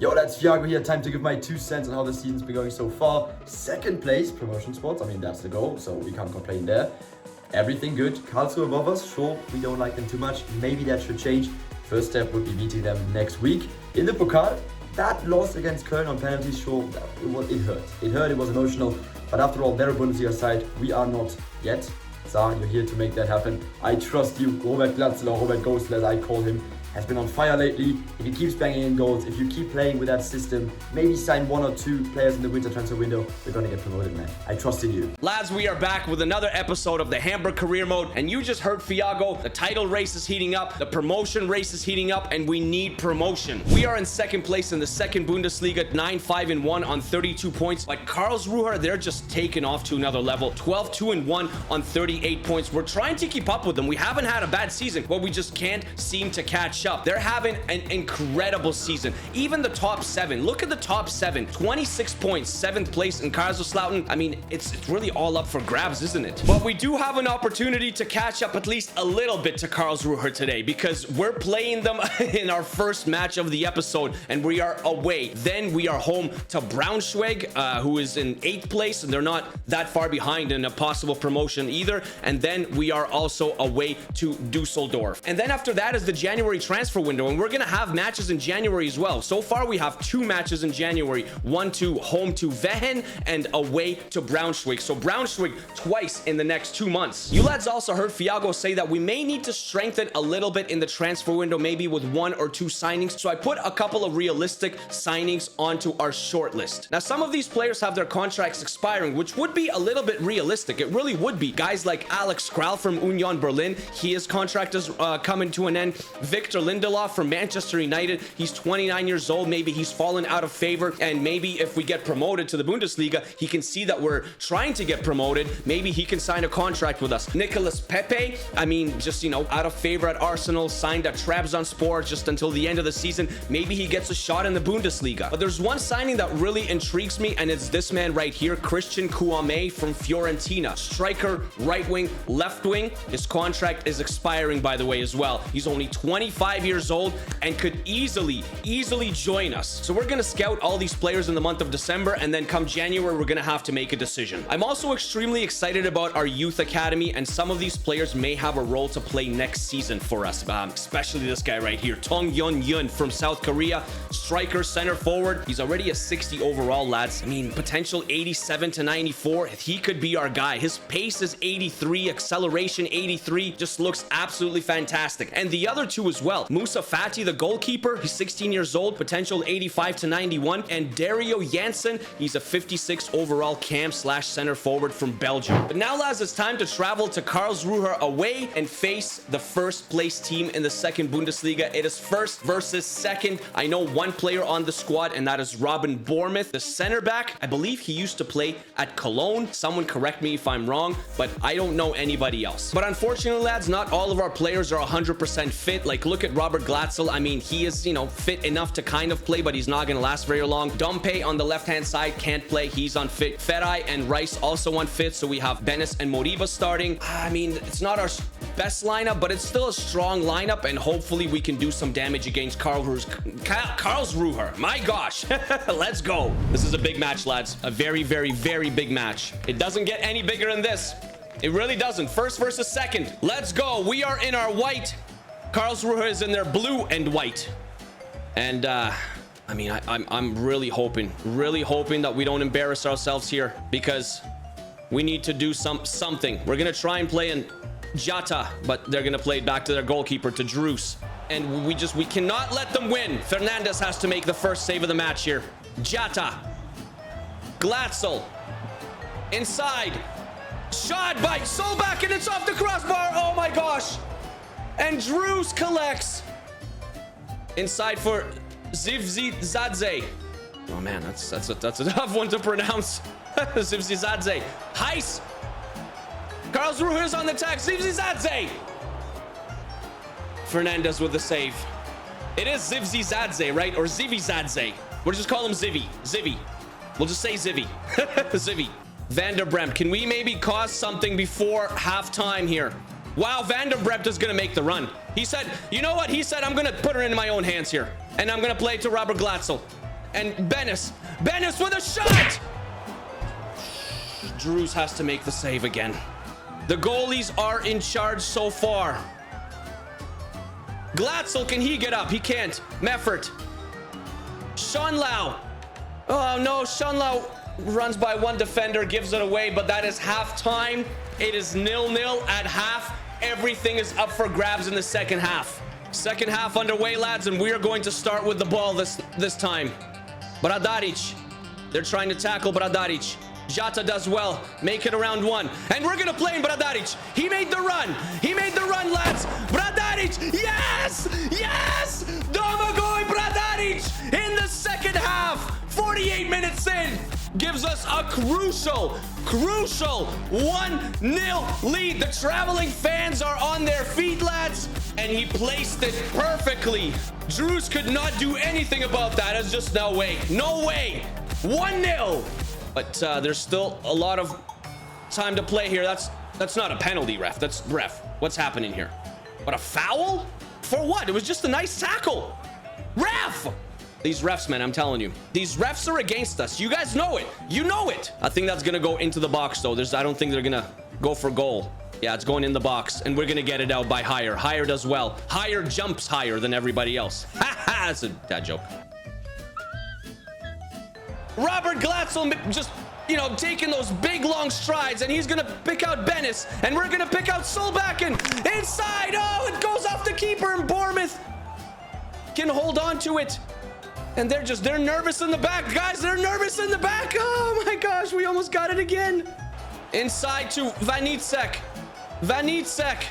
Yo, that's Thiago here. Time to give my 2 cents on how the season's been going so far. Second place, promotion spots. I mean, that's the goal, so we can't complain there. Everything good. Karlsruher above us. Sure, we don't like them too much. Maybe that should change. First step would be beating them next week. In the Pokal, that loss against Köln on penalties, sure, it hurt. It hurt, it was emotional. But after all, they're a Bundesliga side. We are not yet. Tsar, you're here to make that happen. I trust you. Robert Glatzel, or Robert Ghostler, as I call him, has been on fire lately. If he keeps banging in goals, if you keep playing with that system, maybe sign 1 or 2 players in the winter transfer window, we're gonna get promoted, man. I trust in you. Lads, we are back with another episode of the Hamburg career mode, and you just heard Thiago. The title race is heating up, the promotion race is heating up, and we need promotion. We are in second place in the second Bundesliga, 9-5-1 on 32 points. Like Karlsruher, they're just taking off to another level, 12-2-1 on 38 points. We're trying to keep up with them. We haven't had a bad season, but we just can't seem to catch up. They're having an incredible season. Even the top 7. Look at the top 7. 26 points, 7th place in Karlsruhe. I mean, it's really all up for grabs, isn't it? But we do have an opportunity to catch up at least a little bit to Karlsruhe today, because we're playing them in our first match of the episode, and we are away. Then we are home to Braunschweig, who is in 8th place, and they're not that far behind in a possible promotion either. And then we are also away to Dusseldorf. And then after that is the January transfer window, and we're gonna have matches in January as well. So far we have 2 matches in January, 1 to home to Wehen and away to Braunschweig. So Braunschweig twice in the next 2 months. You lads also heard Thiago say that we may need to strengthen a little bit in the transfer window, maybe with 1 or 2 signings. So I put a couple of realistic signings onto our short list. Now, some of these players have their contracts expiring, which would be a little bit realistic. It really would be. Guys like Alex Kral from Union Berlin, his contract is coming to an end. Victor Lindelof from Manchester United, he's 29 years old. Maybe he's fallen out of favor, and maybe if we get promoted to the Bundesliga, he can see that we're trying to get promoted. Maybe he can sign a contract with us. Nicolas Pepe, I mean, just, you know, out of favor at Arsenal, signed at Trabzonspor just until the end of the season. Maybe he gets a shot in the Bundesliga. But there's one signing that really intrigues me, and it's this man right here, Christian Kouame from Fiorentina. Striker, right wing, left wing. His contract is expiring, by the way, as well. He's only 25 years old and could easily join us. So we're gonna scout all these players in the month of December, and then come January, we're gonna have to make a decision. I'm also extremely excited about our youth academy, and some of these players may have a role to play next season for us, especially this guy right here, Tong Yeon Yun from South Korea. Striker, center forward. He's already a 60 overall, lads. I mean, potential 87 to 94. He could be our guy. His pace is 83, acceleration 83. Just looks absolutely fantastic. And the other 2 as well. Musa Fati, the goalkeeper, he's 16 years old, potential 85 to 91. And Dario Janssen, he's a 56 overall cam / center forward from Belgium. But now, lads, it's time to travel to Karlsruhe away and face the first place team in the second Bundesliga. It is first versus second. I know one player on the squad, and that is Robin Bournemouth, the center back. I believe he used to play at Cologne. Someone correct me if I'm wrong, but I don't know anybody else. But unfortunately, lads, not all of our players are 100% fit. Like, look at Robert Glatzel. I mean, he is, you know, fit enough to kind of play, but he's not going to last very long. Dompe on the left-hand side can't play. He's unfit. Ferai and Rice also unfit. So we have Bennis and Moriba starting. I mean, it's not our best lineup, but it's still a strong lineup, and hopefully we can do some damage against Karlsruhe. My gosh. Let's go. This is a big match, lads. A very, very, very big match. It doesn't get any bigger than this. It really doesn't. First versus second. Let's go. We are in our white. Karlsruhe is in their blue and white. And I mean, I'm really hoping that we don't embarrass ourselves here, because we need to do something. We're gonna try and play in Jata, but they're gonna play it back to their goalkeeper, to Drews. And we cannot let them win. Fernandez has to make the first save of the match here. Jata. Glatzel. Inside. Shot by Solback, and it's off the crossbar. Oh my gosh. And Drews collects. Inside for Zivzizadze. Oh man, that's a tough one to pronounce. Zivzizadze. Heiss. Karlsruhe is on the attack. Zivzizadze. Fernandez with the save. It is Zivzizadze, right? Or Zivizadze. We'll just call him Zivy. Zivy. We'll just say Zivy. Zivy. Vanderbremt. Can we maybe cause something before halftime here? Wow, Vanderbremt is going to make the run. He said, you know what? He said, I'm going to put her in my own hands here. And I'm going to play to Robert Glatzel. And Bennis with a shot. Drews has to make the save again. The goalies are in charge so far. Glatzel, can he get up? He can't. Meffert. Schonlau. Oh no, Schonlau runs by one defender, gives it away, but that is halftime. It is 0-0 at half. Everything is up for grabs in the second half. Second half underway, lads, and we are going to start with the ball this time. Bradaric. They're trying to tackle Bradaric. Jata does well. Make it around one. And we're going to play in Bradaric. He made the run. He made the run, lads. Bradaric. Yes! Yes! Domagoj Bradaric in the second half. 48 minutes in. Gives us a crucial 1-0 lead. The traveling fans are on their feet, lads. And he placed it perfectly. Drews could not do anything about that. It's just no way. No way. 1-0. But there's still a lot of time to play here. That's not a penalty, ref. That's ref. What's happening here? What, a foul? For what? It was just a nice tackle. Ref! These refs, man, I'm telling you. These refs are against us. You guys know it. You know it. I think that's going to go into the box, though. I don't think they're going to go for goal. Yeah, it's going in the box, and we're going to get it out by Higher. Higher does well. Higher jumps higher than everybody else. Ha ha! That's a dad joke. Robert Glatzel just, you know, taking those big, long strides, and he's going to pick out Bennis, and we're going to pick out Solbakken. Inside. Oh, it goes off the keeper, and Bournemouth can hold on to it. And they're nervous in the back. Guys, they're nervous in the back. Oh, my gosh. We almost got it again. Inside to Vanitsek. Vanitsek.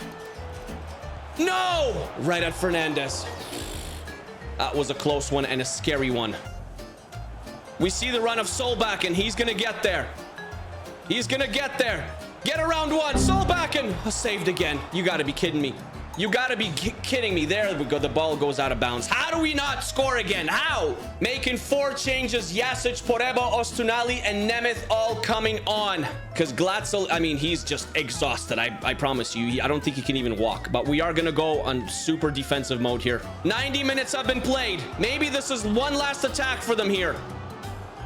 No! Right at Fernandez. That was a close one and a scary one. We see the run of Solbakken. He's going to get there. He's going to get there. Get around one. Solbakken. Oh, saved again. You got to be kidding me. You got to be kidding me. There we go. The ball goes out of bounds. How do we not score again? How? Making 4 changes. Jasic, Poreba, Ostunali, and Nemeth all coming on. Because Glatzel, I mean, he's just exhausted. I promise you. I don't think he can even walk. But we are going to go on super defensive mode here. 90 minutes have been played. Maybe this is one last attack for them here.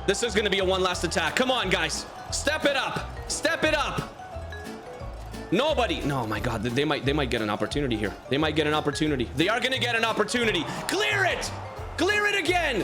This is going to be a one last attack. Come on, guys. Step it up. Step it up. Nobody. No, my God. They might get an opportunity here. They might get an opportunity. They are going to get an opportunity. Clear it. Clear it again.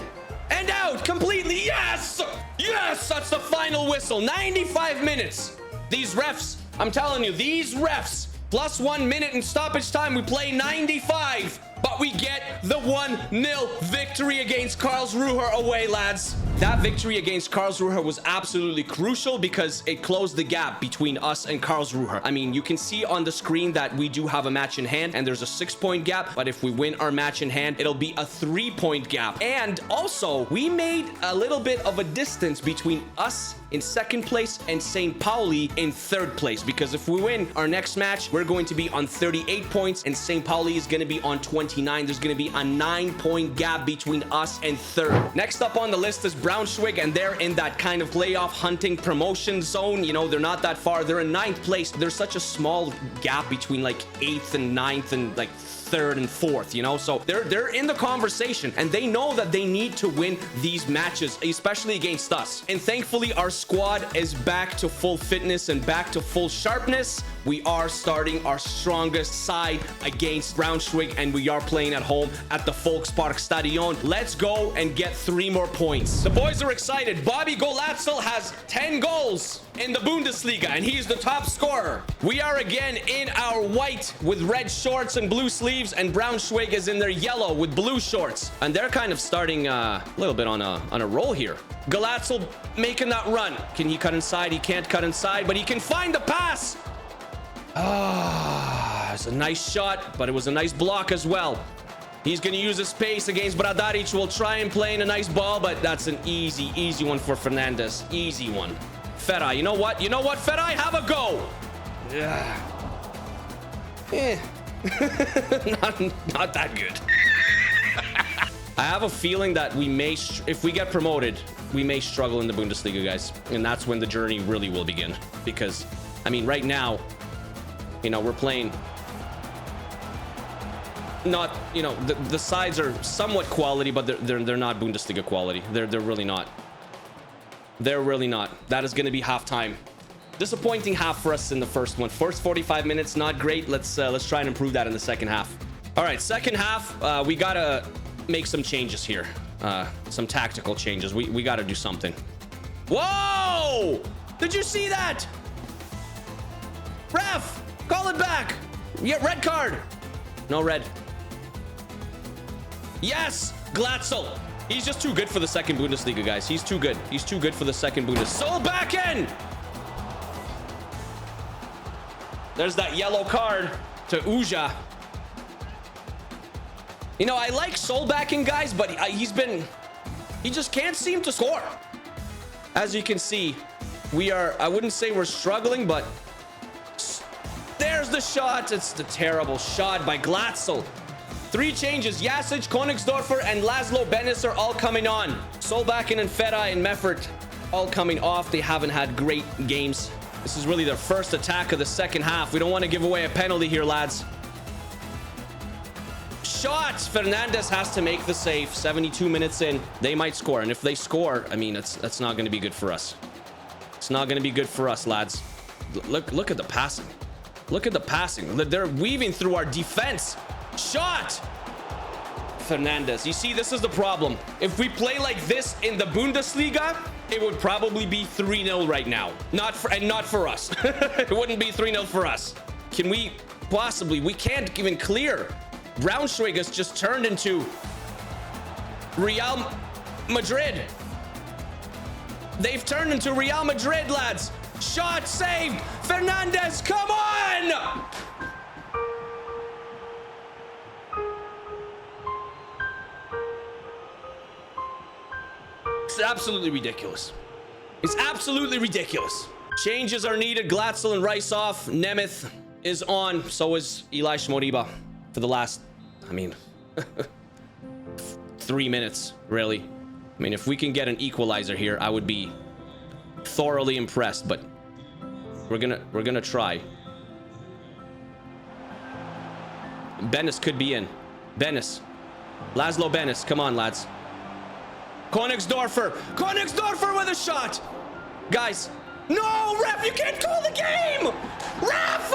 And out completely. Yes. Yes. That's the final whistle. 95 minutes. These refs, I'm telling you, these refs, plus 1 minute in stoppage time, we play 95. But we get the 1-0 victory against Karlsruher away, lads. That victory against Karlsruher was absolutely crucial because it closed the gap between us and Karlsruher. I mean, you can see on the screen that we do have a match in hand and there's a 6-point gap. But if we win our match in hand, it'll be a 3-point gap. And also, we made a little bit of a distance between us in 2nd place and St. Pauli in 3rd place. Because if we win our next match, we're going to be on 38 points and St. Pauli is going to be on 29. There's going to be a 9-point gap between us and 3rd. Next up on the list is Braunschweig, and they're in that kind of playoff hunting promotion zone. You know, they're not that far. They're in 9th place. There's such a small gap between like 8th and 9th and like 3rd and 4th, you know, so they're in the conversation and they know that they need to win these matches, especially against us. And thankfully our squad is back to full fitness and back to full sharpness. We are starting our strongest side against Braunschweig and we are playing at home at the Volksparkstadion. Let's go and get 3 more points. The boys are excited. Bobby Glatzel has 10 goals in the Bundesliga and he's the top scorer. We are again in our white with red shorts and blue sleeves, and Braunschweig is in their yellow with blue shorts, and they're kind of starting a little bit on a roll here. Glatzel making that run. Can he cut inside? He can't cut inside, but he can find the pass. It's a nice shot, but it was a nice block as well. He's going to use his pace against Bradaric. We'll try and play in a nice ball, but that's an easy one for Fernandez. Easy one. Ferai, you know what? You know what, Ferai? Have a go. Yeah. Not that good. I have a feeling that we may, if we get promoted, we may struggle in the Bundesliga, guys. And that's when the journey really will begin. Because, I mean, right now, you know, we're playing not, you know, the sides are somewhat quality, but they're not Bundesliga quality. They're really not. They're really not. That is going to be halftime. Disappointing half for us in the first one. First 45 minutes, not great. Let's try and improve that in the second half. All right, second half, we gotta make some changes here. Some tactical changes. We gotta do something. Whoa! Did you see that? Ref, call it back. Yeah, red card. No red. Yes, Glatzel. He's just too good for the second Bundesliga, guys. He's too good. He's too good for the second Bundesliga. Soul back in. There's that yellow card to Uja. You know, I like Soul backing, guys, but he just can't seem to score. As you can see, I wouldn't say we're struggling, but there's the shot. It's the terrible shot by Glatzel. 3 changes. Jasic, Königsdorfer, and Laszlo Benes are all coming on. Solbakken and Ferai and Meffert all coming off. They haven't had great games. This is really their first attack of the second half. We don't want to give away a penalty here, lads. Shots. Fernandez has to make the save. 72 minutes in. They might score. And if they score, I mean, that's not going to be good for us. It's not going to be good for us, lads. Look at the passing. Look at the passing. They're weaving through our defense. Shot. Fernandez. You see, this is the problem. If we play like this in the Bundesliga, it would probably be 3-0 right now. Not for us. It wouldn't be 3-0 for us. Can we possibly? We can't even clear. Braunschweig has just turned into Real Madrid. They've turned into Real Madrid, lads. Shot saved. Fernandez, come on! It's absolutely ridiculous. It's absolutely ridiculous. Changes are needed. Glatzel and Rice off. Nemeth is on. So is Eli Shmoriba for the last, I mean, 3 minutes, really. I mean, if we can get an equalizer here, I would be thoroughly impressed, but we're gonna try. Benes could be in. Benes. Laszlo Benes. Come on, lads. Königsdorfer with a shot. Guys, no, ref, you can't call the game. Ref!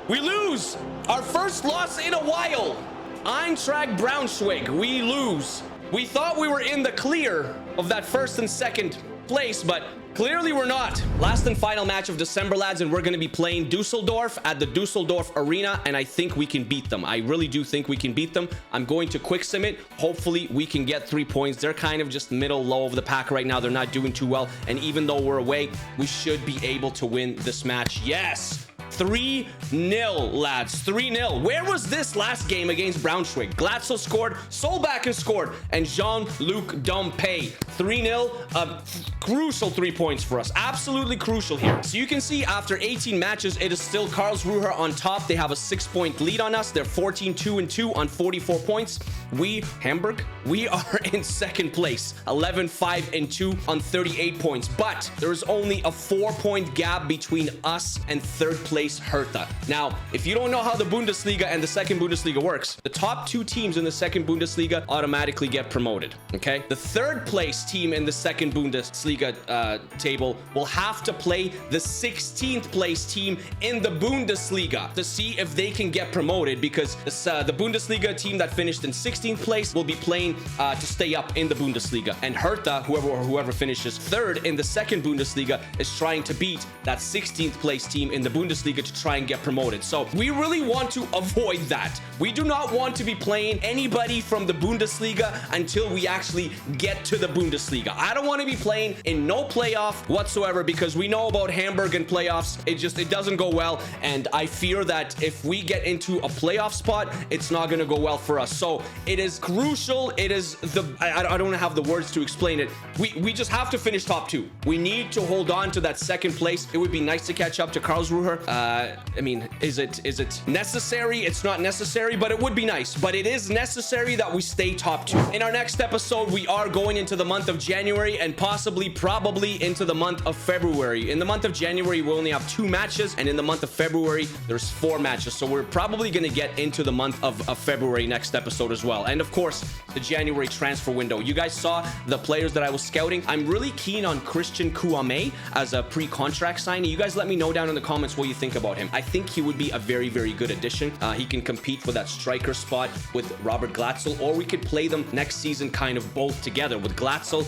We lose. Our first loss in a while. Eintracht Braunschweig, we lose. We thought we were in the clear of that first and second place, but clearly we're not. Last and final match of December, lads, and we're going to be playing Dusseldorf at the Dusseldorf Arena, and I think we can beat them. I really do think we can beat them. I'm going to quick sim it. Hopefully we can get 3 points. They're kind of just middle low of the pack right now. They're not doing too well, and even though we're away, we should be able to win this match. Yes! 3-0, lads. 3-0. Where was this last game against Braunschweig? Glatzel scored, Solbakken scored, and Jean-Luc Dompe. 3-0. Crucial 3 points for us. Absolutely crucial here. So you can see after 18 matches, it is still Karlsruher on top. They have a 6-point lead on us. They're 14-2-2 on 44 points. We, Hamburg, we are in second place. 11-5-2 on 38 points. But there is only a 4-point gap between us and third place Hertha. Now, if you don't know how the Bundesliga and the second Bundesliga works, the top 2 teams in the second Bundesliga automatically get promoted, okay? The third place team in the second Bundesliga table will have to play the 16th place team in the Bundesliga to see if they can get promoted, because the Bundesliga team that finished in 16th place will be playing to stay up in the Bundesliga, and Hertha, whoever finishes third in the second Bundesliga, is trying to beat that 16th place team in the Bundesliga to try and get promoted. So we really want to avoid that. We do not want to be playing anybody from the Bundesliga until we actually get to the Bundesliga. I don't want to be playing in no playoff whatsoever, because we know about Hamburg and playoffs. It doesn't go well, and I fear that if we get into a playoff spot, it's not going to go well for us. So It is crucial. It is I don't have the words to explain it. We just have to finish top 2. We need to hold on to that second place. It would be nice to catch up to Karlsruher. I mean, is it necessary? It's not necessary, but it would be nice. But it is necessary that we stay top 2. In our next episode, we are going into the month of January and probably into the month of February. In the month of January, we only have 2 matches, and in the month of February, there's 4 matches. So we're probably going to get into the month of February next episode as well. And of course, the January transfer window. You guys saw the players that I was scouting. I'm really keen on Christian Kouame as a pre-contract signing. You guys let me know down in the comments what you think about him. I think he would be a very, very good addition. He can compete for that striker spot with Robert Glatzel, or we could play them next season kind of both together with Glatzel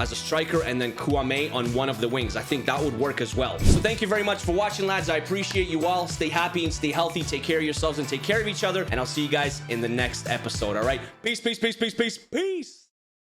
as a striker and then Kouame on one of the wings. I think that would work as well. So thank you very much for watching, lads. I appreciate you all. Stay happy and stay healthy. Take care of yourselves and take care of each other. And I'll see you guys in the next episode. All right. Peace, peace, peace, peace, peace, peace.